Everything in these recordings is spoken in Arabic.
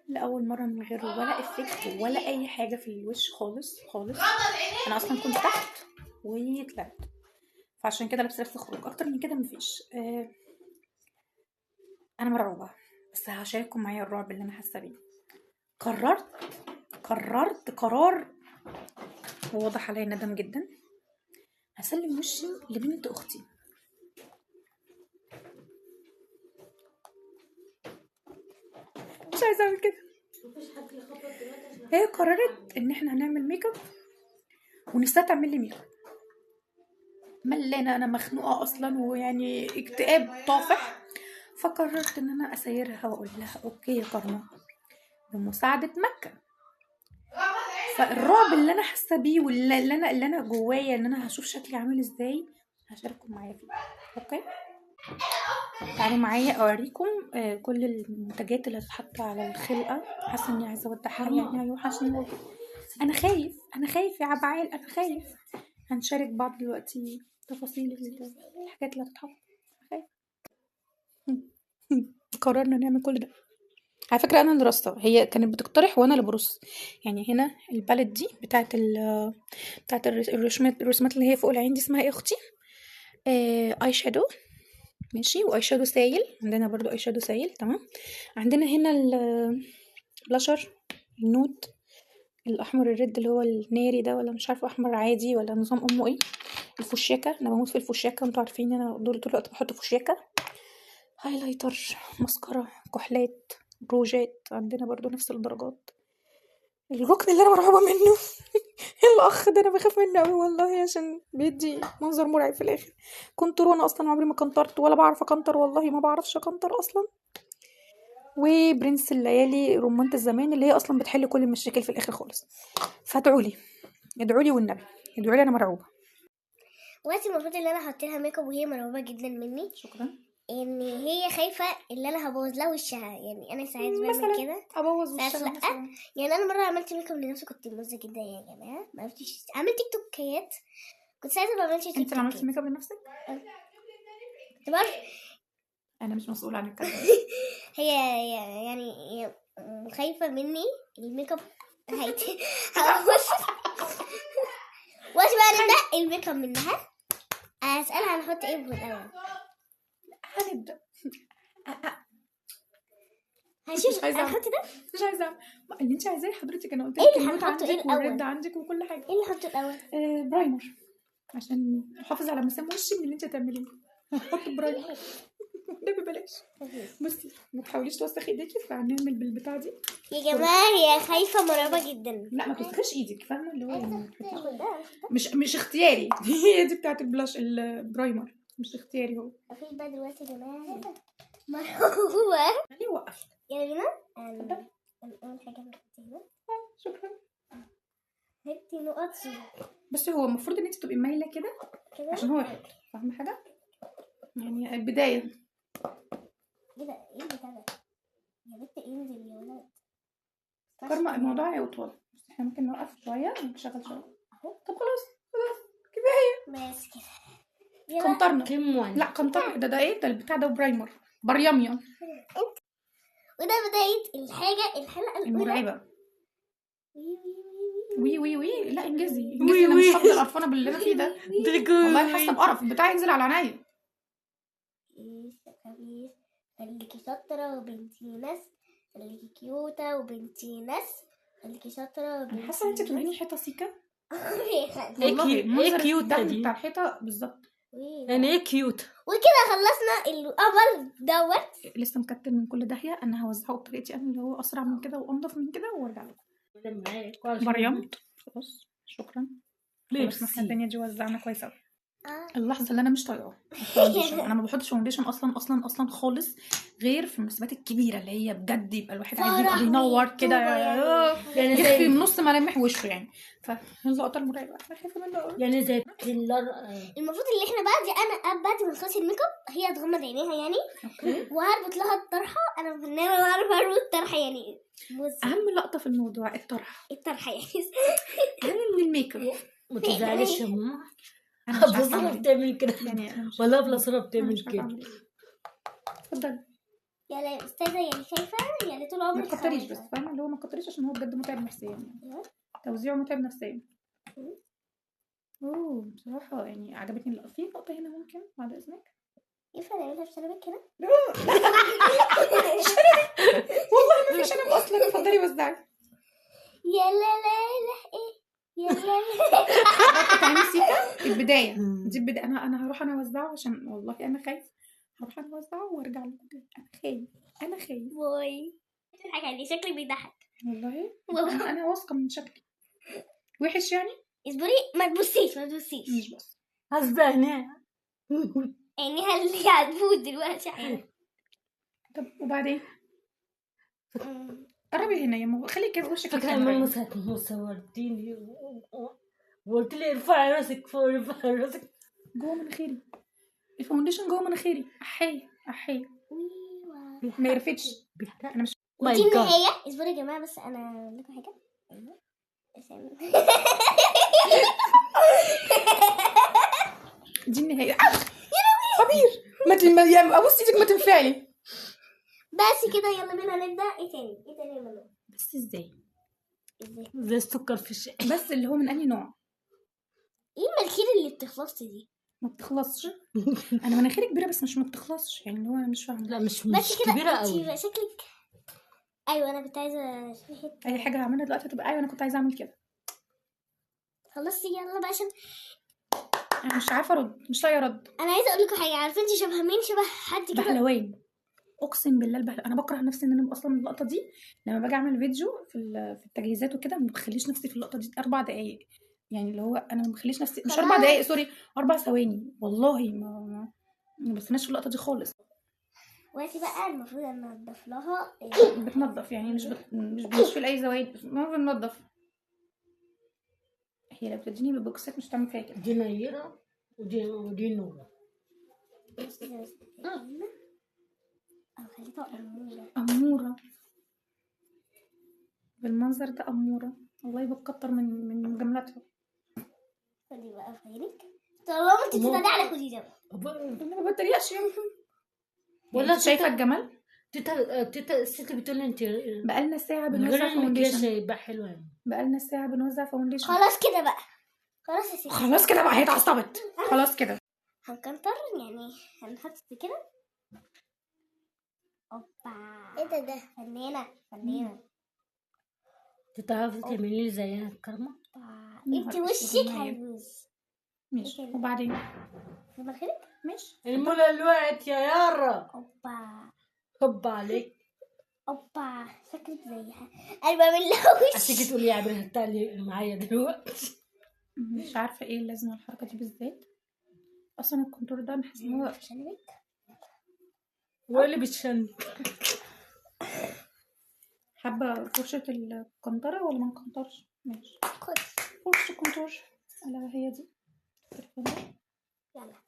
لاول مره من غير ولا افكت ولا اي حاجه في الوش خالص خالص. انا اصلا كنت تحت وطلعت، فعشان كده لابسه لبس خروج. اكتر من كده مفيش. انا مرعوبه، بس هشارككم معايا الرعب اللي انا حاسه بيه. قررت قرار وواضح عليا ندم جدا. هسلم وشي لبنت اختي. مش عايزه اعمل كده. هي قررت ان احنا هنعمل ميك اب ونفسها تعمل لي ميك اب. ملانه، انا مخنوقه اصلا ويعني اكتئاب طافح. فقررت ان انا اسيرها واقول لها اوكي يا كرمه بمساعده مكه. فالرعب اللي انا حاسه بيه واللي انا جوايا ان انا هشوف شكلي عامل ازاي هشارككم معايا فيه. اوكي، تعالوا معايا اوريكم كل المنتجات اللي هتتحط على الخلقه. حاسه اني عايزه اودعها يعني. هيوحشني. انا خايف يا عبعال، انا خايف. هنشارك بعض دلوقتي تفاصيل الحاجات اللي هتتحط. خايف. قررنا نعمل كل ده. على فكره انا اللي رصه، هي كانت بتقترح وانا اللي برص. يعني هنا الباليت دي بتاعت الرسومات اللي هي فوق العين دي اسمها ايه اختي؟ اي شادو. ماشي، واي شادو سايل. عندنا برضو اي شادو سايل. تمام. عندنا هنا البلاشر النود الاحمر الريد اللي هو الناري ده، ولا مش عارفه احمر عادي ولا نظام امه ايه. الفوشياكه، انا بموت في الفوشياكه، انتوا عارفين انا طول الوقت بحط فوشياكه. هايلايتر، مسكرة، كحلات، روجات. عندنا برضو نفس الدرجات. الركن اللي انا مرعوبه منه الاخ ده انا بخاف منه قوي والله، عشان بيدي منظر مرعب في الاخر. كنترون اصلا عمري ما كنترت ولا بعرف اكنتر، والله ما بعرفش اكنتر اصلا. وبرنس الليالي رمانة الزمان اللي هي اصلا بتحل كل المشاكل في الاخر خالص. فادعوا لي والنبي ادعوا لي، انا مرعوبه. وقت المفروض ان انا احط لها ميك اب وهي مرعوبه جدا مني. شكرا. ان هي خايفه ان انا هبوظ لها وشها. يعني انا ساعات بعمل كده، ابوظ ساعات وشها لا. مثلا. يعني انا مره عملت ميك اب لنفسي كنت مبوظه جدا يا جماعه. ما عرفتش اعمل تيك توكات. كنت ساعتها ما بعملش تيك توكات. انت اللي عملتي ميك اب لنفسك؟ كنت بعرف. انا مش مسؤوله عن الكلام. هي خايفه مني الميك اب هيتي. واش بقى نبدا الميك اب منها. اسالها هنحط ايه في الاول. هنبدا. هشوف هنحط ده. مش عايزه اعمل اللي انت عايزاه حضرتك. انا قلت ايه لك اللي النوت هنحطه؟ ايه عندك الاول؟ والريد عندك وكل حاجه. ايه اللي هنحطه الاول؟ برايمر، عشان احافظ على مسام وشي من اللي انت هتعمليه. هحط برايمر ده ببلاش. بصي ما تحاوليش توسخي ايديكي، فهنعمل بالبتاع دي. يا جماعه هي خايفه مرعوبه جدا. لا ما توسخيش ايدك، فاهمه اللي هو مش اختياري. هي دي بتاعت البلاش البرايمر، مش اختياري هو. مفيش بقى دلوقتي يا جماعه مرعوبه. خليه يوقف. يلا بينا. اول حاجه هنحط هنا. شكرا. هاتي نقط. بس هو المفروض ان انت تبقي مايله كده عشان هو يحط. فاهمه حاجه؟ يعني البدايه. ايه ده؟ ايه البتاع ده يا بنت؟ انزل يا ولد. كرمة الموضوع هيطول، بس احنا ممكن نوقف شويه ونشغل شويه. طب خلاص كفايه. بس كده قنطرنا. لا قنطرنا. ده ايه ده البتاع ده؟ برايمر بريميا. وده بدايه الحلقه المرعبه. وي لا انجزي انا مش هفضل قرفانه باللي انا فيه ده. والله حاسه بقرف البتاع ينزل على عينيا. خليكي شاطره وبنتي ناس. خليكي كيوته وبنتي ناس. خليكي شاطره وبنتي انا حاسه انت بتوريني حيطه سيكه. والله ايه كيوت دي بتاع الحيطه بالظبط. يعني ايه كيوت. وكده خلصنا القمر دوت. لسه مكتل من كل داهيه. انا هوزعه بطريقتي انا اللي هو اسرع من كده وانضف من كده وارجع لكم. مريمت خلاص شكرا. خلاص احنا الدنيا دي وزعنا كويس قوي. اللحظه اللي انا مش طايقاها انا ما بحطش فاونديشن اصلا خالص غير في المناسبات الكبيره اللي هي بجد يبقى الواحد عايز يبقى بينور كده يعني يخفي من نص ملامح وشه يعني. فاللقطه المرعبه انا خايفه منها قوي. يعني زي المفروض اللي احنا بعد ما نخلص الميك اب هي تغمض عينيها يعني. اوكي. وهربط لها الطرحه. انا فنانه واعرف اربط الطرحه يعني. اهم لقطه في الموضوع الطرحه يعني اهم من الميك اب. ما تزعليش يا ماما. انا مش بصرة بتعمل كده يعني ولا بصرة بتعمل كده. اتفضل. يا استاذه يعني شايفه يعني طول ما عمرك تكتريش بس، خايفة. فاهمه اللي هو ما تكتريش عشان هو بجد متعب نفسيا يعني. أيوة. توزيعه متعب نفسيا. بصراحه يعني عجبتني في نقطه هنا ممكن بعد اذنك. ينفع نعملها في شنبك هنا؟ والله ما فيش انا اصلا. اتفضلي وزعي. يا لا لا لا ايه يا لا لا. تعملي سيكا البدايه دي البدايه. انا هروح انا اوزعه عشان والله انا خايف. هروح انا اوزعه وارجع لكم تاني. انا خايف باي. بتضحك عليه شكلك بيضحك. والله. انا واثقه من شكلي. وحش يعني. اصبري ما تبصيش مش بس. هسبانة. عينيها اللي هتفوت دلوقتي عيني. طب وبعدين قربي هنا يا ماما. خلي كده وشك فاكرة للكاميرا. ماما ساعة ما صورتيني وقلت لي ارفعي راسك فوق، ارفعي راسك جوه مناخيري. الفاونديشن جوه مناخيري. احي ما يرفتش. انا مش ودي النهاية. اصبري يا جماعة بس انا اقول لكم حاجة. دي النهايه. خبير. يا ابوس ايدك ما تنفعلي. بس كده يلا بينا نبدأ. ايه تاني يا ماما؟ بس ازاي زي السكر في الشاي. بس اللي هو من انهي نوع؟ ايه المناخير اللي بتخلص دي؟ ما بتخلصش. انا مناخيري كبيره بس مش ما بتخلصش يعني اللي هو انا مش فاهمه. لا مش بس كده كبيرة قوي. انتي شكلك. ايوه انا كنت عايزة اي حاجه هعملها دلوقتي هتبقى ايوه انا كنت عايزه اعمل كده. خلصتي يلا بقى عشان انا مش عارفه ارد. مش لاقيه ارد. انا عايزة اقول لكم حاجة. عارفة انتي شبه مين؟ شبه حد كده. بهلوان. اقسم بالله البهلوان. انا بكره نفسي ان انا اصلا اللقطه دي لما باجي اعمل فيديو في التجهيزات وكده ما بخليش نفسي في اللقطه دي 4 دقايق. يعني اللي هو انا ما بخليش نفسي مش 4 دقايق سوري 4 ثواني والله ما بستناش في اللقطه دي خالص. وقتي بقى المفروض ان انضف لها بتنظف يعني مش بنشيل اي زوايد. ما بننظف. هي لو بتديني بالبوكسات مش هتعمل فيها كده. دي نيرة ودي نورة. او خليتها أمورة بالمنظر ده. أمورة الله يبكتر من مجاملاتها. خدي بقى في عينك طالما انت بتتابعي على خديجة. انا ما بتريقش يعني. ولا شايفه الجمال. تيتا الست بتقول لي انت بقالنا ساعه من غير بنوزع المكياج فاونديشن. هيبقى حلو يعني. بقالنا ساعه بنوزع فاونديشن. خلاص كده بقى. خلاص يا ستي. خلاص كده بقى. هي اتعصبت. خلاص كده. هنكتر يعني هنحط كده. اوبا ايه ده فنانة. تعرفي تعملي لي زيها الكرمة؟ انت وشك هيبوظ. ماشي وبعدين في مناخيرك. ماشي. المولى الوقت يا يارا. اوبا عليك. اوبا شكلك زيها. انا بعمل لها وش. عشان تقولي اعملي التالي معايا دلوقتي. مش عارفه ايه اللازمه الحركه دي بالذات. اصلا الكونتور ده انا حاسه ان هو واللي بتشن. حابه فرشه الكنتره ولا ما نكنترش؟ ماشي فرشه كونتور. لا هي دي. يلا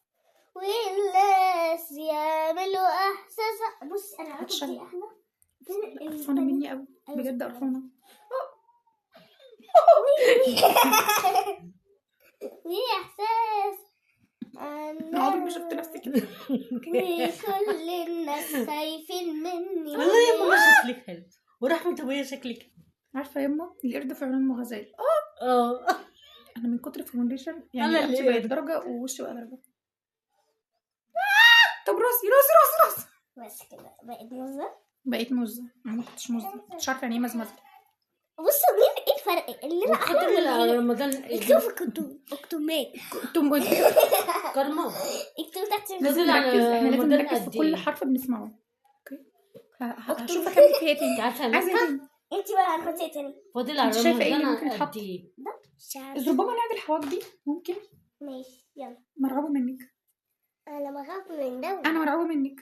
والناس يعملوا احساس. بص انا عارفه دي احلى. قرفانه مني قوي بجد قرفانه. دي احساس انا عمري ما شفت نفسي كده. وكل الناس خايفين مني. والله يا ماما شكلك حلو ورحمة ابويا شكلك. عارفه يما القرد في عيون ام غزال. انا من كتر الفاونديشن يعني أنا رقبتي اللي بقت درجه ووشي بقى درجه. طب راسي. بس كده بقت مزة. بقيت مزه. انا ما كنتش مزه. ما كنتش عارفه يعني ايه مزمزه. بصوا مين ايه الفرق اللي انا احلى من اللي رمضان اكتبوا في الكتب. اكتبوا كرمة اكتبوا تحت. لازم نزل على نركز. احنا لازم رمضان نركز في قد كل إيه؟ حرف بنسمعه. اوكي هشوف اكمل فيها تاني. عارفة عايزه مكة؟ تاني. انت بقى هنحط ايه تاني؟ فاضل على انت شايفه ايه اللي رمضان ممكن يتحط؟ قد ايه؟ مش عارفه. ربما نعدل الحواجب دي ممكن. ماشي يلا. مرعوبه منك. انا بخاف من ده. انا مرعوبه منك.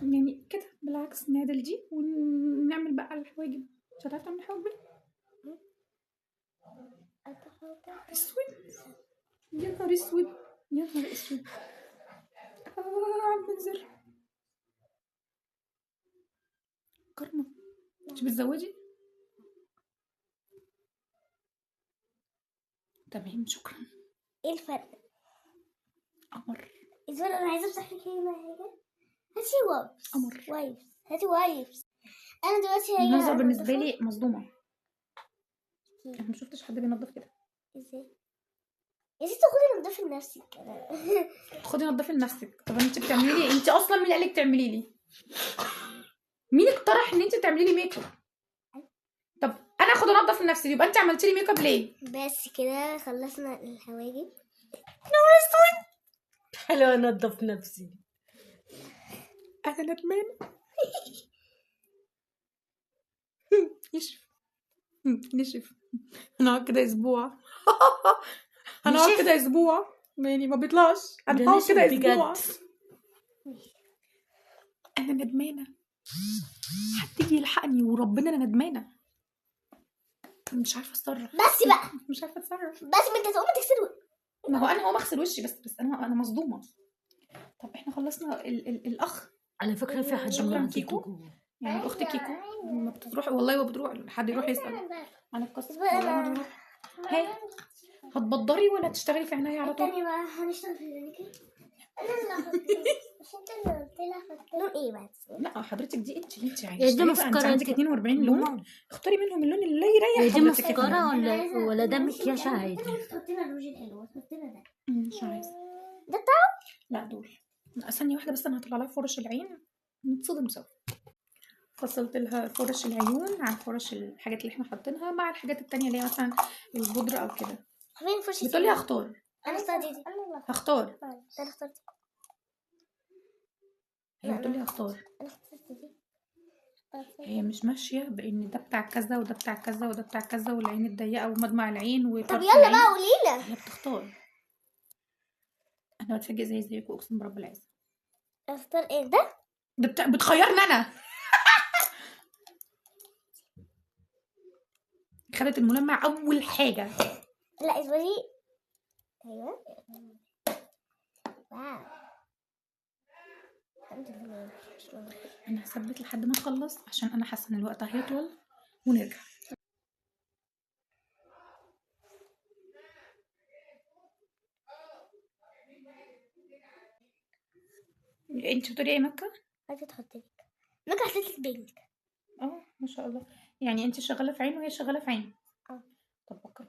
يعني كده بالعكس نعدل دي ونعمل بقى الحواجب. مش هتعرف تعمل حواجب. اسود. يا نهار اسود. على المنظر. كرمه مش بتزودي. تمام شكرا. ايه الفرق؟ قمر. اذا انا عايزه افتح لك هنا حاجه. هاتي وايبس. قمر. وايبس، هاتي وايبس. انا دلوقتي هي النظرة بالنسبة لي مصدومة. انا مشوفتش حد بينضف كده. ازاي يا ستي خدي نضفي لنفسك كده. خدي نضفي لنفسك. طب انت بتعملي لي، انت اصلا مين قالك تعملي لي؟ مين اقترح ان انت تعملي لي ميك اب؟ طب انا اخد انضف لنفسي، يبقى انت عملتي لي ميك اب ليه؟ بس كده خلصنا الحواجب. حلو انضف نفسي. انا ندمانة. نشف نشف. هنقعد كده اسبوع. هنقعد نشف؟ كده اسبوع يعني ما بيطلعش. ده هنقعد نشف كده بجد. اسبوع. انا ندمانة. حد يجي يلحقني وربنا انا ندمانة. مش عارفة اتصرف. بس بقى مش عارفة اتصرف. بس ما انت تقومي تغسلي. ما هو انا هقوم اغسل وشي بس انا مصدومة. طب احنا خلصنا الاخ. على فكرة في حد شكراً ما كيكو. جوه. يعني الاخت كيكو ما بتروح والله، ما بتروح حد يروح يسال عن القصه. بس بقى والله ما بتروح. هي هتبدري ولا تشتغلي في عناية على طول؟ التانية بقى هنشتغل في المانيكير. انا اللي هحط مش انت اللي قلت لي احط لون ايه بس. لا حضرتك دي انت اللي انت إيه عايزه. دي بقى انت مسكرة عندك دي؟ 42 لون. ماما. اختاري منهم اللون اللي هي يريح دي حضرتك يا مسكرة فندم. ولا ده مكياج عادي؟ تحط لنا الروج الحلو، تحط لنا ده. مش عايزه. ده بتاعه. لا دول. لا، ثانيه واحده بس انا هطلع لها فرش العين نتصدم سوا. فصلت لها فرش العيون عن فرش الحاجات اللي احنا حاطينها مع الحاجات التانية اللي هي مثلا البودرة او كده. فين فرشة؟ بتقولي هختار. انا اخترت دي. هختار. انا اخترت. هي بتقولي هختار. انا اخترت دي. هي مش ماشية بإن ده بتاع كذا وده بتاع كذا وده بتاع كذا والعين الضيقة ومدمع العين طب وطرف يلا العين. بقى قوليلنا. هي بتختار. أنا بتفاجئ زيكم أقسم برب العزة. اختار ايه ده؟ بتخيرني أنا. خدت الملمع أول حاجة. لا اصبري. ايوه. واو. الحمد لله. أنا هثبت لحد ما نخلص عشان أنا حاسة إن الوقت هيطول ونرجع. انت بتقولي ايه مكة؟ عايزه تحطي لك مكة حطيت لك بينك. ما شاء الله. يعني انت شغالة في عين وهي شغالة في عين. طب اوكي.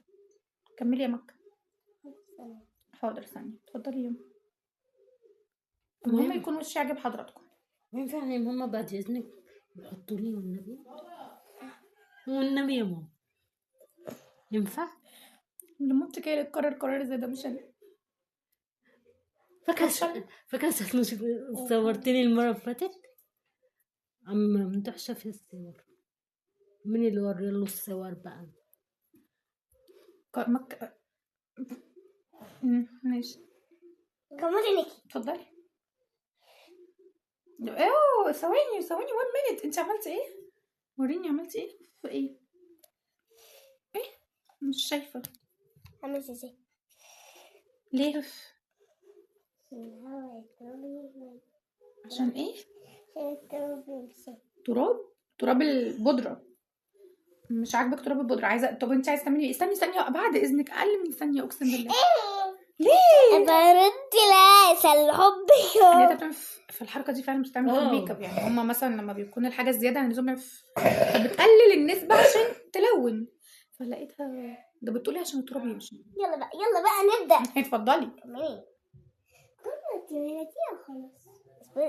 كملي يا مكة. حاضر ثانية اتفضلي يا المهم يكون وشي عاجب حضراتكم. ينفع يا ماما بعد إذنك حطوا لي والنبي؟ والنبي يا ماما ينفع؟ اللي مامتك هي اللي تقرر قرار زي ده مش انا. فاكرة ساعة صورتني المرة اللي فاتت عم ممدوح شاف الصور. مين اللي وري له الصور بقى؟ مكة. ماشي كملي نيكي. اتفضلي. اوه ثواني 1 minute. انت عملتي ايه؟ وريني عملتي ايه؟ في ايه؟ مش شايفة. عملت ازاي؟ ليه؟ عشان ايه؟ تراب البودرة. مش عاجبك تراب البودرة؟ عايزة. طب انت عايزة تعملي ايه؟ استني ثانية بعد اذنك. اقل من ثانية اقسم بالله. ليه؟ برد لا الحب. هي بتعمل في الحركة دي فعلا بتتعمل في الميك اب. يعني هما مثلا لما بيكون الحاجة زيادة عن اللزوم بتقلل النسبة عشان تلون. فلقيتها ده بتقولي عشان التراب يمشي. يلا بقى نبدأ. اتفضلي. كملي. خلاص.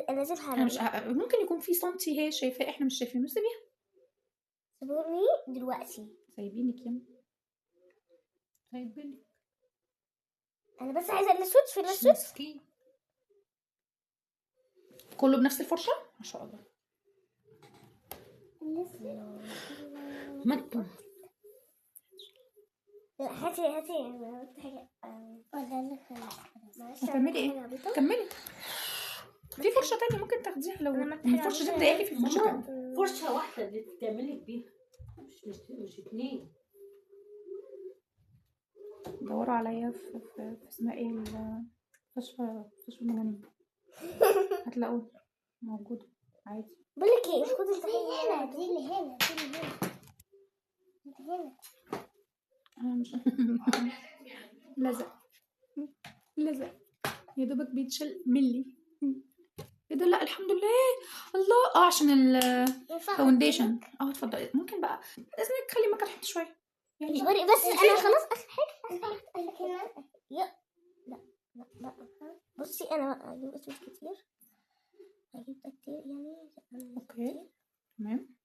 انا لازم انا مش ممكن يكون في سنتي هي شايفاه احنا مش شايفينه. سيبيها. سيبوني دلوقتي. سايبينك يا سايبينك. انا بس عايزه الاسود في الاسود كله بنفس الفرشه ما شاء الله. مكة هاتي حاجه. هتعملي ايه؟ كملي. في فرشه تانية ممكن تاخديها لو الفرشه دي مضايقاكي. في فرشه تانية. فرشة واحدة اللي تعملي بيها مش اتنين. دوروا عليا في اسمها ايه مستشفى المجانين. هتلاقوه موجود عادي. بقول لك ايه خدي انت دي اللي هنا انا مش لزق يا دوبك بيتشل ملي. ايه ده؟ لا الحمد لله. الله، عشان الفاونديشن. اتفضلي. ممكن بقى باذنك خلي مكان حط شويه يعني. اصبري بس، انا خلاص اخر حاجه هنا. لا لا لا، بصي انا هجيب اسود كتير، هجيب ده كتير يعني. اوكي تمام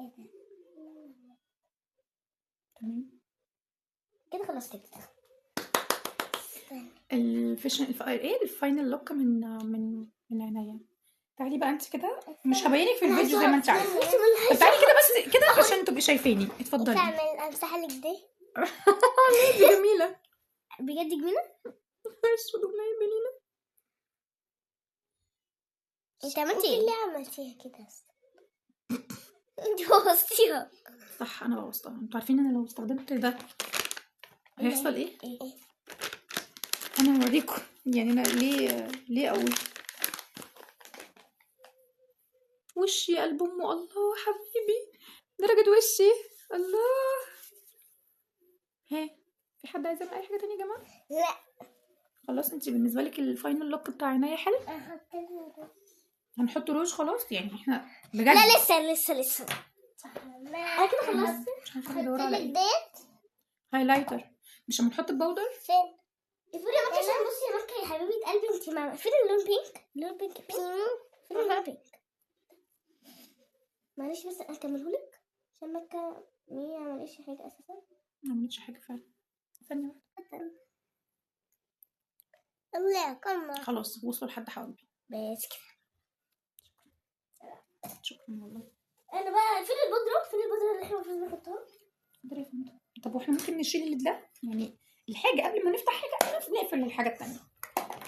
ايه ده؟ تمام. كده خلصت كده. ايه الفاينل لوك من عينيا. تعالي بقى انت كده، مش هبينك في الفيديو زي ما انت عايزه. طب تعالي كده بس كده عشان تبقي شايفاني. اتفضلي. امسح لك دي. دي جميله بجد جميله. اسود ومنيله. انت عملتي ايه؟ ليه عملتيها كده؟ انت بوظتيها. صح انا بوظتها. انتوا عارفين انا لو استخدمت ده هيحصل ايه؟ انا هوريكم يعني انا ليه اقول. وشي قلب امه. الله حبيبي، درجة وشي. الله. في حد عايز يعمل اي حاجة تانية يا جماعة؟ لا خلاص انت بالنسبة لك الفاينل لوك بتاع عينيا حلو. احط لها. هنحط روج خلاص يعني احنا بجد. لا لسه انا كده خلصت. مش عارفة ادور على ايه. ديت هايلايتر. مش هنحط الباودر. فين؟ افرضي ما كانش. بصي يا مكة يا حبيبة قلبي، انت مع فين اللون بينك؟ اللون بينك فين اللون بينك؟ معلش بس اكملهولك عشان مكة مية معلش حاجة اساسا. ما عملتش حاجة فعلا. ثانية واحدة. لا كمل. خلاص وصلوا لحد حواجبي. بس كده. شكرا والله. انا بقى فين البودرة اللي احنا المفروض نحطها؟ قدري فهمت. طب واحنا ممكن نشيل اللي ده يعني الحاجة قبل ما نفتح حاجة نقفل الحاجة التانية.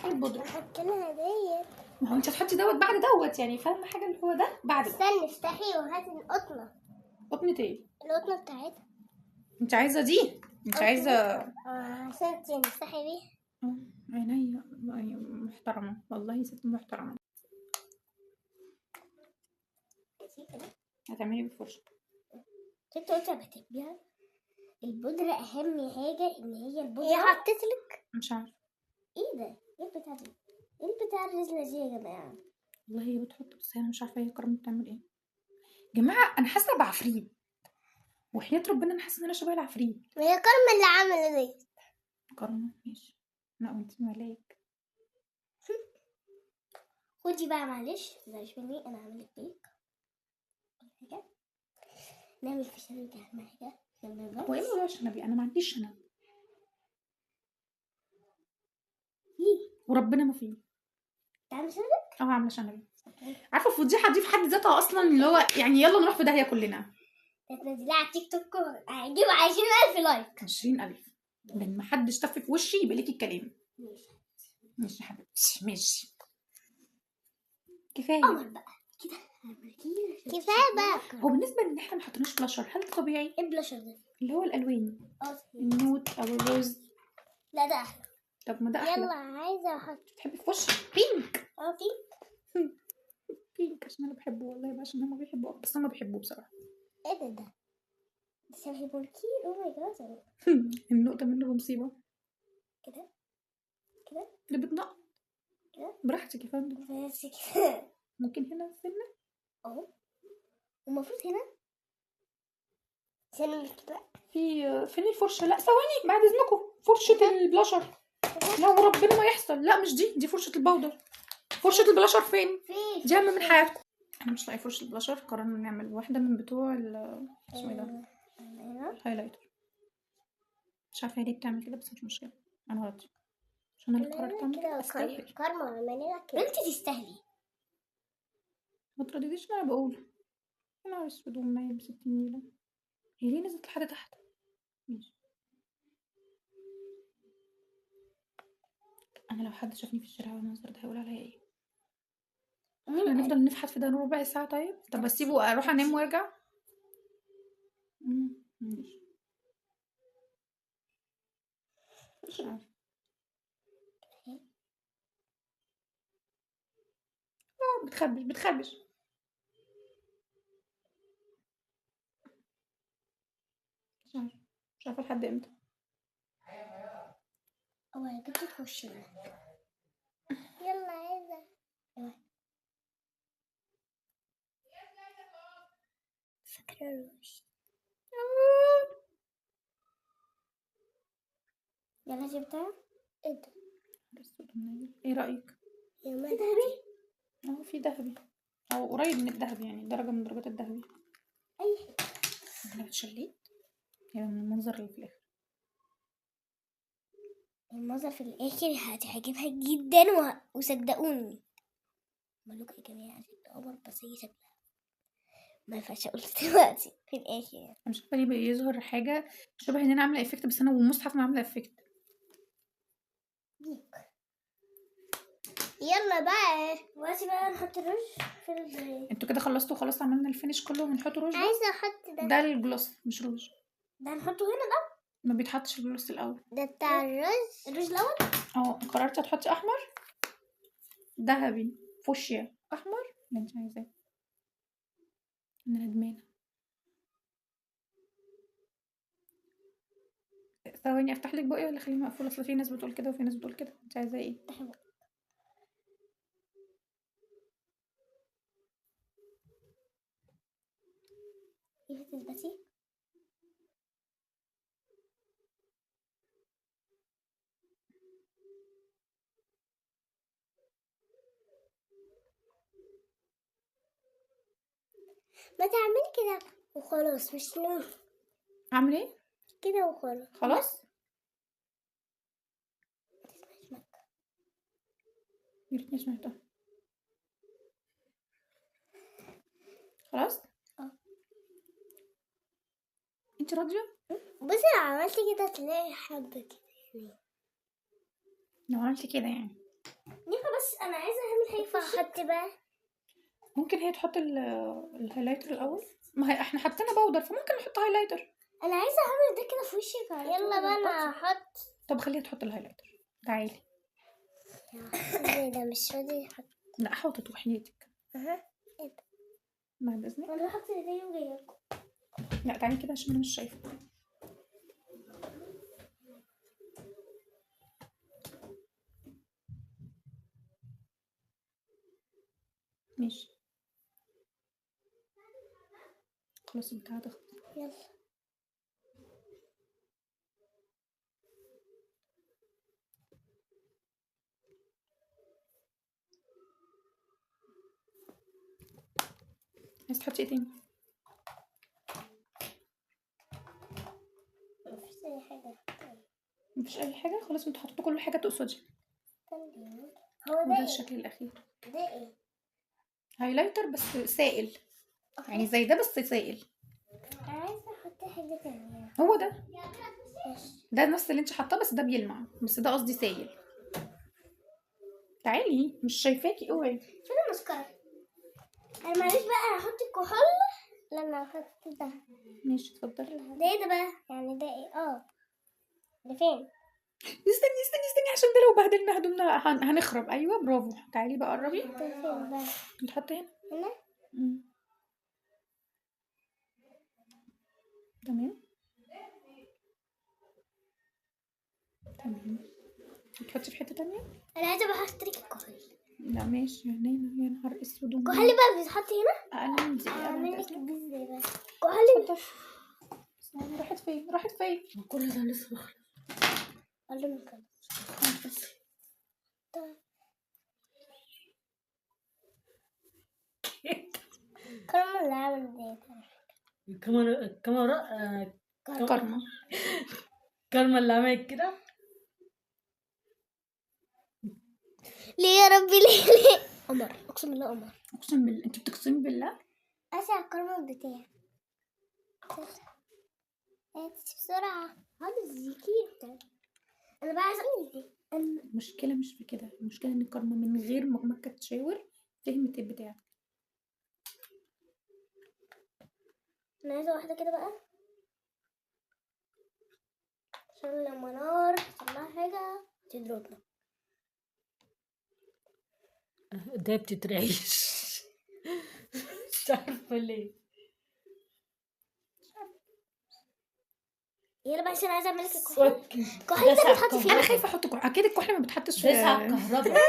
البودرة نحط لها ديت. ما هو انت هتحطي دوت بعد دوت يعني فاهمة حاجة اللي هو ده بعد ده. استني افتحي وهاتي القطنة. قطنة ايه؟ القطنة بتاعتها. انت عايزة دي؟ انت عايزة عشان انتي نفتحي بيها. عينيا محترمة والله ست محترمة. هتعملي بالفرشة. انت قلتي هتكتبيها. البودرة اهم حاجة ان هي البودرة. هي حطيت لك. مش عارفة ايه ده؟ ايه البتاع دي؟ ايه البتاع الرزلة دي يا جماعة؟ والله هي بتحط بس انا مش عارفة هي كرم بتعمل ايه. جماعة انا حاسة بعفريت وحياة ربنا انا حاسة ان انا شبه العفريت. ما هي كرم اللي عمل دي. كرم ماشي. لا وانت ملاك. خدي بقى معلش متزعليش مني، انا هعمل لك بيك حاجة. نعمل في شنب دي اهم حاجة جنب البرد. هو ايه موضوع الشنبي؟ انا ما عنديش شنب. وربنا ما فيه. تعمل شنب؟ عاملة شنبي. عارفة الفضيحة دي في حد ذاتها اصلا اللي هو يعني يلا نروح في داهية كلنا. تنزليها على التيك توك هيجيب 20,000 لايك. 20,000 من ما حدش تف في وشي يبقى ليكي الكلام. ماشي يا حبيبتي ماشي. كفايه قمر بقى كده. كفايه بقى. هو بالنسبه ان احنا ما حطيناش بلاشر هل ده طبيعي؟ ايه البلاشر ده؟ اللي هو الالوان النوت او الروز. لا ده احلى. طب ما ده احلى. يلا عايزه احط. بتحبي في وشك بينك؟ بينك. بينك عشان انا بحبه والله عشان هما بيحبوه بس انا بحبه بصراحه. ايه ده شبه بولكير. او ماي جاد. النقطه منه بمصيبه. كده اللي بتنقط كده براحتك يا فندم. بس كده. ممكن هنا سنه اهو. والمفروض هنا عشان كده. فين الفرشه؟ لا ثواني بعد اذنكم فرشه البلاشر. لا وربنا ما يحصل. لا مش دي فرشه الباودر. فرشه البلاشر فين؟ دي اهم من حياتكم. انا مش لاقي فرشه البلاشر. قررنا نعمل واحده من بتوع اسمه ايه ده الهايلايتر. مش عارفه هي ليه بتعمل كده بس مش مشكله. انا راضيه عشان انا اللي قررت اعمل كده. استاهل. كارما عملنا كده. انت تستاهلي. ما تردديش اللي انا بقوله. انا اسود ومنيل ب60 نيله. هي ليه نزلت لحد تحت؟ ماشي. انا لو حد شافني في الشارع والمنظر ده هيقول عليا ايه؟ احنا هنفضل نفحت في ده ربع ساعه؟ طيب طب اسيبه اروح انام وارجع. ماشي. مش عارفه. بتخبش. مش عارفه لحد امتى. انا كنت تخشي. يلا عايزه. فاكرة روج. يلا جبتها. ايه ده؟ ايه رأيك؟ يا ما ذهبي. اهو في ذهبي او قريب من الذهبي، يعني درجة من درجات الذهبي. اي حاجة. انا اتشليت يعني من المنظر اللي في الاخر. المنظر في الاخر هتعجبها جدا وصدقوني ملوك يا جماعة القمر، بس هي شكلها ما ينفعش اقول دلوقتي في الاخر يعني. انا مش عارفة ليه بيظهر حاجة شبه ان انا عاملة افكت، بس انا والمصحف ما عاملة افكت. يلا بقى دلوقتي بقى نحط الرز في انتوا كده خلصتوا خلاص، عملنا الفينش كله وهنحط روج بقى. عايزة احط ده الجلوس مش روج، ده هنحطه هنا الأول. ما بيتحطش الجلوس الاول. ده بتاع الرز الأول. قررت تحطي احمر، ذهبي، فوشيا، احمر اللي انت عايزاه. انا ندمانه. ثواني افتح لك بقي ولا خليه مقفول؟ اصل في ناس بتقول كده وفي ناس بتقول كده، انت عايزاه ايه؟ ايه تلبسي؟ ما تعملي كده وخلاص، مش نوم اعمل ايه؟ كده وخلاص. خلاص يا ريتني سمعتها. خلاص انت راضيه؟ بصي لو عملتي كده تلاقي حبة كده يعني. لو عملتي كده يعني ينفع، بس انا عايزة اعمل حاجة. فاحط بقى ممكن هي تحط الهايلايتر الاول. ما هي احنا حطينا باودر فممكن نحط هايلايتر. انا عايزة اعمل ده كده في وشك. يلا بقى انا هحط. طب خليها تحط الهايلايتر. تعالي. ده مش راضي يحط. لا حاطط وحياتك. اها. ايه ده؟ بعد اذنك. انا بحط ايدي وجايلكم. لا تعالي كده عشان انا مش شايفه. ماشي خلاص البتاعة تخلص. يلا عايز تحطي ايه تاني؟ مفيش اي حاجة. مفيش اي حاجة خلاص، انتوا حطيتوا كل حاجة تقصدي. هو وده ده ايه؟ الشكل الاخير. ده ايه؟ هايلايتر بس سائل، يعني زي ده بس سائل. انا عايزة احط حاجة تانية. هو ده ماشي. ده نفس اللي انت حاطاه بس ده بيلمع، بس ده قصدي سائل. تعالي مش شايفاكي اوعي. فين المسكرة؟ انا معلش بقى هحط الكحول. لا انا هحط ده. ماشي اتفضلي. ده ايه ده بقى؟ يعني ده ايه؟ ده فين؟ استني عشان ده لو بهدلنا هدومنا هنخرب. ايوه برافو. تعالي بقى قربي. ده فين بقى؟ نحط هنا. هنا؟ تمام تحطي في حتة تانية. انا عايزة بقى احط لك الكحول. لا ماشي يا نينا، يا نهار اسود. الكحول بقى بيتحط هنا؟ اقل من دي اعمل لك اتفضل. دي ازاي بقى؟ الكحول استني، راحت فين راحت فين؟ كل ده لسه مخلص. اقل من كده. كرم اللي عامل ده. الكاميرا كارما. كارما اللي عملت كده. ليه يا ربي ليه؟ قمر، اقسم بالله قمر. اقسم بالله انت بتقسمي بالله. اسع الكرم بتاعي. بسرعة. هذا الزيكي. انا بقى عايزة اقول المشكلة مش في كده، المشكلة ان كارما من غير ما كانت تشاور فهمت البتاع. انا عايزة واحدة كده بقى عشان لما نار تطلع حاجة تضربنا. ده بتترعش. مش عارفة ليه. يلا بقى عشان عايزة اعمل لك الكحول. الكحول ده ده بيتحط فين؟ انا خايفة احط اكيد الكحل ما بتحطش في بس على الكهرباء.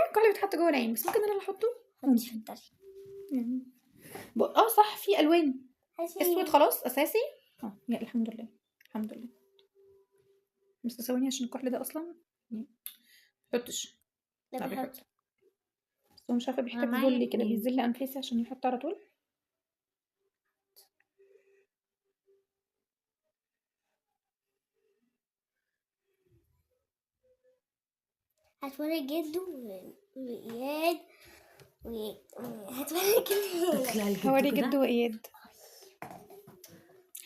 الكحل بيتحط جوه العين، بس ممكن انا اللي احطه. حطي في الطري. يعني صح في الوان. اسود خلاص اساسي. يا الحمد لله الحمد لله. بس ثواني عشان الكحل ده اصلا متحطش. لا بيحط، بس هو مش عارفه بيحتاج معايا ذل كده، اتنين. بيذل انفاسي عشان يحط على طول. هتوري جدو وإياد هتوري جدو. تطلع الجد هوري كده. جد واياد،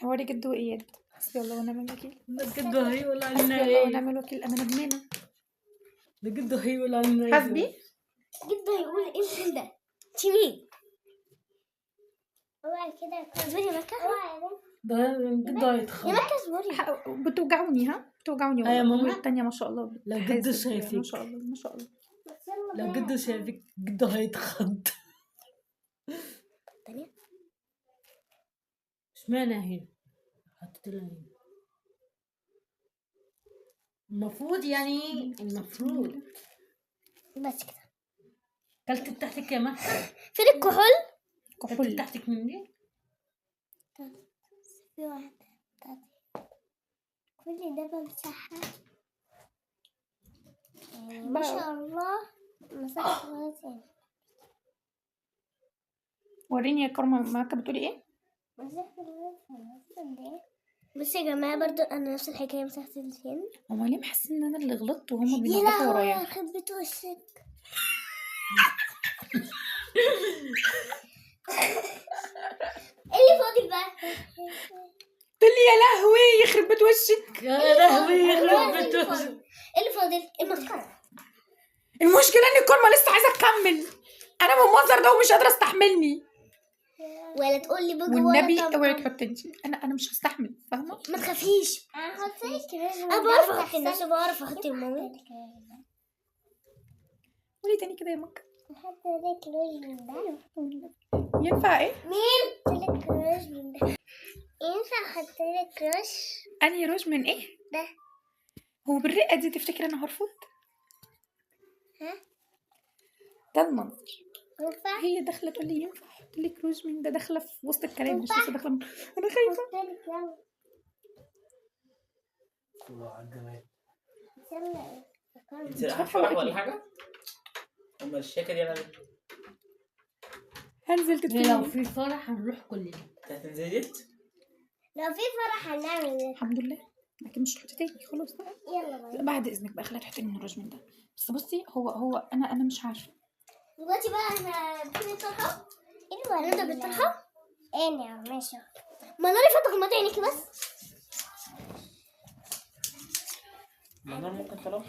هوري جد واياد. حسبي الله ونعم الوكيل، ده جده هيقول حسبي عنا الله ايه؟ ونعم الوكيل. انا ندمانه. ده جده هيقول عنا ايه؟ حسبي. جدو هيقول ايه ده؟ تيمين اوعي كده اصبري مكة. ده جده يا هيتخض. مكة اصبري. بتوجعوني ها، بتوجعوني يا والله. ماما. والتانية ما شاء الله لو بتحاسب جده كده. شايفك. ما شاء الله ما شاء الله. لو جده شايفك جده هيتخض. التانية اشمعنى هنا؟ حطيت لها هنا. المفروض يعني المفروض. بس كده. كلت بتاعتك يا مكة؟ فين الكحول؟ كلت كحول. بتاعتك من دي؟ في واحدة بتاعتي كل ده بمسحها. ما شاء الله مسحت خلاص يعني. وريني يا كارما معاك بتقولي ايه؟ مسحت خلاص. بس يا جماعة برضو أنا نفس الحكاية مسحت الفين. هما ليه محسين ان انا اللي غلطت وهما يا بينظفوا لهوي ورايا؟ خربت وشك. اللي فاضل بقى تقولي يا لهوي يخرب بيت وشك. يا لهوي يخرب بيت وشك. اللي فاضل المسكرة. المشكله ان الكارما لسه عايزه تكمل. انا من المنظر ده ومش قادره استحملني. ولا تقول لي بجو والنبي ولا اوعي طمطم. تحطي انت. انا مش هستحمل، فاهمه؟ ما تخافيش. انا بعرف احط الناس وبعرف احط الماما. قولي تاني كده يا مكة. احط لك روج من ده. ينفع ايه؟ مين؟ احط لك روج من ده. ينفع احط لك روج انهي روج من ايه؟ ده؟ هو بالرقه دي تفتكر انا هرفض؟ ها؟ ده المنظر. ينفع؟ هي داخله تقول لي ينفع احط لك روج من ده، داخله في وسط الكلام مش لسه داخله انا خايفه. احط لك يلا. الله على الجمال. يلا. انت رايحة فرح ولا حاجة؟ أما الشيكة دي أنا هنزل لو تتفرج. في فرح هنروح كلنا. هتنزلي ديت؟ لو في فرح هنعمل ايه؟ الحمد لله. لكن مش هحط تاني خلاص بقى. يلا بقى. بعد اذنك بقى خليها تحط لي من الروج من ده. بس بصي هو انا مش عارفه. دلوقتي بقى احنا بنبتدي الطرحة. نبدأ بالطرحة. ايه ماشي. ما نوري فتح غمضي عينيكي بس. منار ممكن طلب؟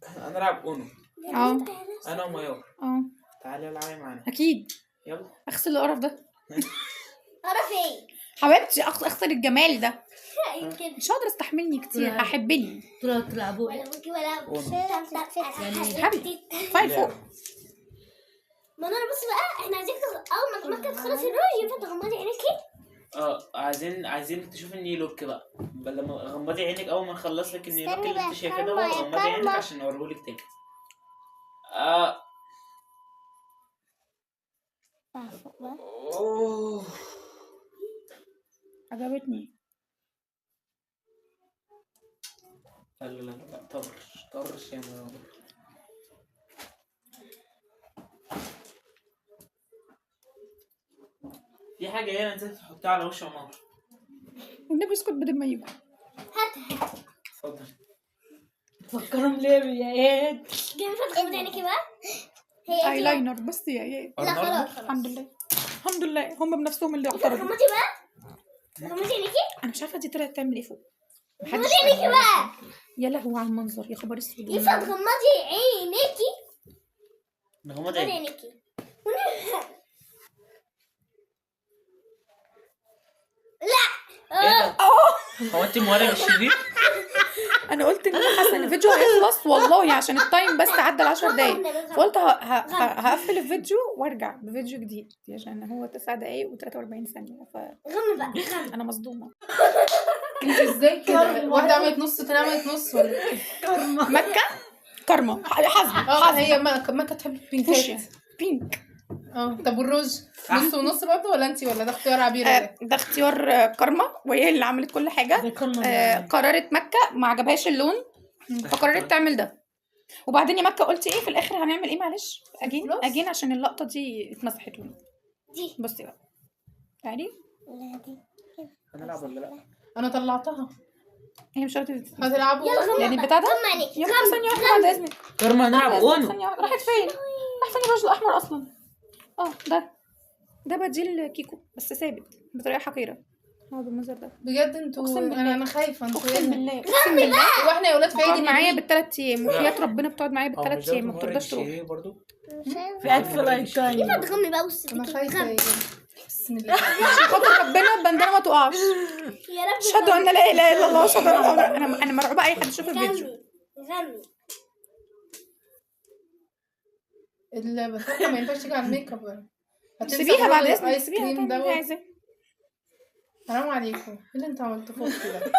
هنلعب أونو أنا وميار. تعالي العبي معانا. اكيد. يلا. اغسل القرف ده اعرف ايه؟ حبيبتي، اغسل الجمال ده. يمكن مش هقدر استحملني كتير. هحبني. طلعوا تلعبوا ولا ايه؟ بوكي ولا يعني حبيبي طيب فوق. ما انا بص بقى احنا عايزين اول ما مكة تخلص الروج ينفع تغمضي عينيكي. عايزين تشوفي النيل لوك بقى. لما غمضي عينك أول ما نخلص لك النيل لوك استني اللي بقى، أنت شايفاه ده، كارما يا غمضي عينك كارما. عشان نوريهولك تاني. أوه. عجبتني. لا طرش يا ماما. في حاجة هنا نسيت تحطها على وش عمر. والنبي اسكت بدل ما يجوا. هات اتفضل. تفكرهم ليه يا اياد؟ ينفع تغمضي عينيكي بقى. هي اي لاينر بس يا لا خلاص الحمد لله الحمد لله. هم بنفسهم اللي اعترضوا. غمضي بقى. غمضي عينيكي. انا مش عارفه دي طلعت تعمل ايه فوق. غمضي عينيكي بقى. يا لهوي على المنظر، يا خبر اسود. ينفع تغمضي عينيكي. نغمض غمضي عينك. عينيكي. لا. هو انت موري الشريط؟ انا قلت ان انا حاسه ان الفيديو هيخلص والله عشان التايم بس عدى 10 دقايق، فقلت هقفل الفيديو وارجع بفيديو جديد عشان هو 9 دقايق و43 ثانيه. غمض بقى. انا مصدومه. انت ازاي كده؟ واحده عملت نص والتانيه عملت نص ولا ايه؟ مكه كارما حسبي اه هي ما تحب البينكات. فوشيا بينك. طب والروج نص ونص برضه ولا انتي ولا ده اختيار عبير ولا ده اختيار كارما، وهي اللي عملت كل حاجه. ده كارما. قررت مكه ما عجبهاش اللون، فقررت تعمل ده. وبعدين يا مكه قلتي ايه في الاخر؟ هنعمل ايه؟ معلش اجين عشان اللقطه دي اتمسحت. دي بصي بقى، تعالي. لا دي هنلعب ولا لا؟ انا طلعتها. هي مش راضيه هتلعبوا يلا غمض يعني البتاع ده. غمض عينيك يا مكه ثانيه واحده بعد اذنك. كارما هنلعب اونو. ثانيه واحده، راحت فين؟ راح فين الرجل الاحمر اصلا؟ ده بديل كيكو بس ثابت بطريقه حقيره. هو بالمنظر ده. بجد انتوا أقسم بالله. انا خايفه انتوا اقسم بالله اقسم بالله هو احنا يا ولاد في بتقعد عيد معايا الميلاد؟ بال3 ايام، وحياة ربنا بتقعد معايا بال3 ايام، ما بترضاش تروح. برضه في أطفال أيقوني. ينفع تغمي بقى انا خايفه غمي يا جدع. بسم الله. خاطر ربنا البندانه ما تقعش. يا رب اشهد ان لا اله الا الله واشهد ان محمد. انا مرعوبه اي حد يشوف الفيديو. غمي البطاطا ما ينفعش تيجي على الميك اب ولا هتمسح سيبيها بعد برضه اذنك، الايس سيبيها كريم تعمل اللي دوت. عايزاه. حرام عليكم، ايه اللي انتوا عملتوه في اختي ده؟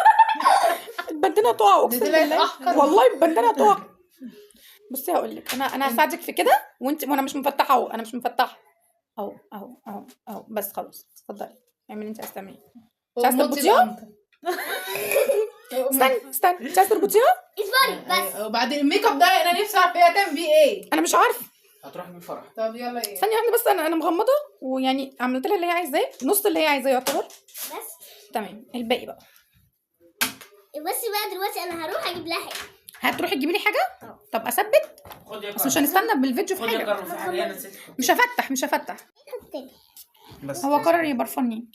البندانه تقع اقسم دي طلعت بالله أحقر. والله البندانه تقع. بصي هقول لك، انا هساعدك في كده، وانا مش مفتحه اهو، انا مش مفتحه اهو بس خلاص. اتفضلي اعملي انت عايزه تعملي. مش عايزه تربطيها؟ استني مش عايزه تربطيها؟ اصبري بس وبعدين الميك اب ده انا نفسي اعرف ايه هتعمل بيه ايه. انا مش عارفه. هتروح من فرح. طب يلا ايه؟ ثانيه واحده بس، انا مغمضه، ويعني عملت لها اللي هي عايزاه، نص اللي هي عايزاه يعتبر. بس تمام، الباقي بقى بس بقى دلوقتي انا هروح اجيب لها حاجه. هتروحي تجيبي لي حاجه. طب اثبت، خد يا بس مش هنستنى بالفيديو في خد يا حاجه. كارما، في حاجه انا نسيت مش هفتح. حطني بس هو قرر يبرفني.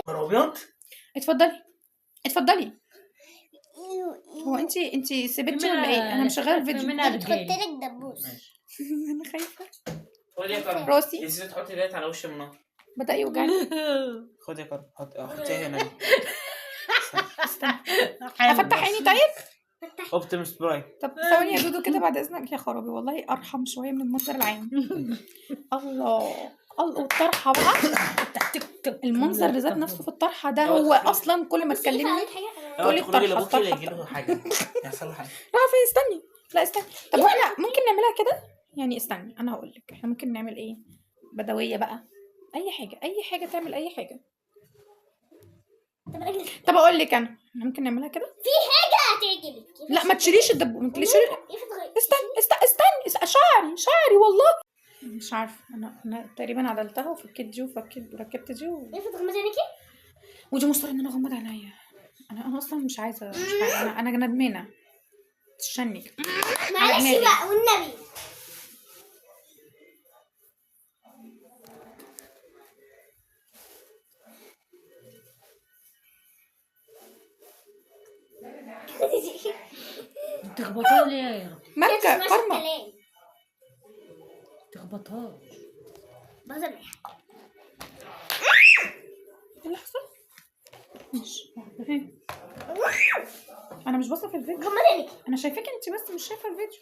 ابيض. اتفضلي. هو انت سبتي ولا ايه؟ انا مشغله الفيديو. منها تحط رجالي. لك دبوس. انا خايفه. خد يا كارما. راسي نسيت تحطي ديت على وش المنار. بدا يوجعني. خد يا كارما، حطيها هنا. افتح عيني طيب. اوبتيموس برايم. طب ثواني يا دودو كده بعد اذنك يا خرابي، والله ارحم شويه من المنظر العام. الله والطرحه بقى. المنظر ذات نفسه في الطرحه ده هو اصلا كل ما تكلمني تقولي تقولي الطرحه لابوكي الطرحه. يجي له حاجه، يحصل له حاجه. راح فين؟ استني، لا استني. طب واحنا ممكن نعملها كده يعني. استني انا هقول لك احنا ممكن نعمل ايه. بدويه بقى، اي حاجه تعمل اي حاجه. طب اقول لك انا احنا ممكن نعملها كده. هتعجبك. لا ما تشيليش الدبوس، ما تشيليش. يفتح استني شعري والله مش عارفه. انا تقريبا عدلتها وفكيت دي وركبت دي يفتح غمض عينيكي. ودي مصر ان انا اغمض عينيا. انا اصلا مش عايزه انا ندمانه تشنك. معلش بقى والنبي. تخبطها ليه يا رب؟ ماركه كارما. تخبطها. بهزر. ايه اللي حصل؟ انا مش باصه في الفيديو. غمض عينيكي. انا شايفاك انت بس مش شايفه الفيديو.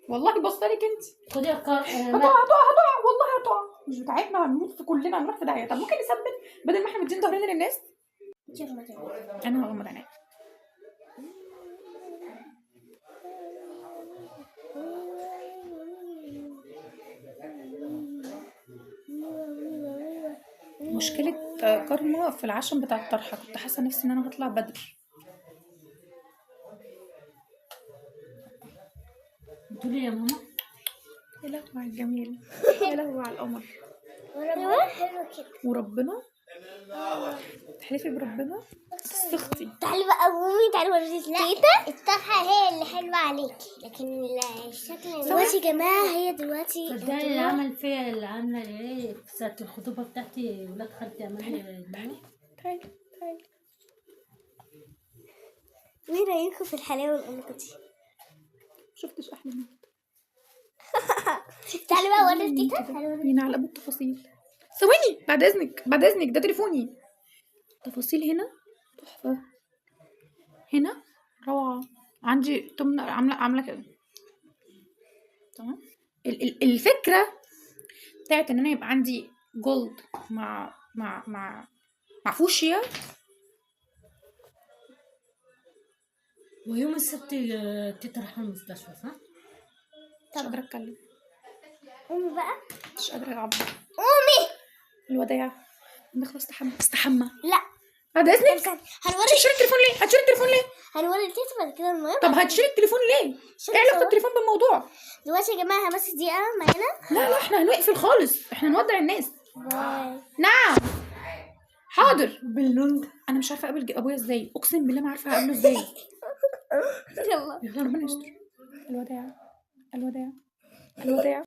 والله باصه لك انت. خدي يا هتقع والله هتقع. مش بتاعتنا، هنموت في كلنا، هنروح في داهيه. طب ممكن نثبت بدل ما احنا مدين ظهرنا للناس. انا هغمض عينيا. مشكلة كارما في العشم بتاع الطرحة، كنت حاسة نفسي ان انا هطلع بدري. بتقولي يا ماما؟ يا لهوي على الجميل، يا لهوي على القمر. حلو كده. وربنا تحلفي بربنا استختي. تعالي بقى قومي، تعالي وريني تيتا. الطرحه هي اللي حلوه عليكي، لكن الشكل دلوقتي يا جماعه هي دلوقتي صدقني اللي عمل فيها اللي عامله ايه في ساعه الخطوبه بتاعتي ولاد خالتي عمل لي. تعالي ايه رايكم في الحلاوه والانقه دي؟ شفتش احلى من كده. تعالي بقى وريني تيتا. هنا على التفاصيل. ثواني بعد اذنك ده تليفوني. تفاصيل هنا تحفه، هنا روعه. عندي تمنى عامله كده. تمام. الفكره بتاعت ان انا يبقى عندي جولد مع فوشيا. ويوم السبت تترحل المستشفى صح؟ مش قادره اتكلم. قومي بقى. مش قادره العب. قومي. الوداع. نخلص. استحمى. لا بعد اذنك. هنوري هتشيل التليفون ليه؟ هتشيل التليفون ليه؟ هنوري التيتا بعد كده المهم. طب هتشيل التليفون ليه؟ ايه علاقه التليفون بالموضوع؟ دلوقتي يا جماعه بس دقيقه معانا. لا احنا هنقفل خالص، احنا نودع الناس. باي. نعم. حاضر. باللون ده. انا مش عارفه اقابل ابويا ازاي، اقسم بالله ما عارفه اقابله ازاي. يلا يلا ربنا يستر. الوداع. الوداع. الوداع.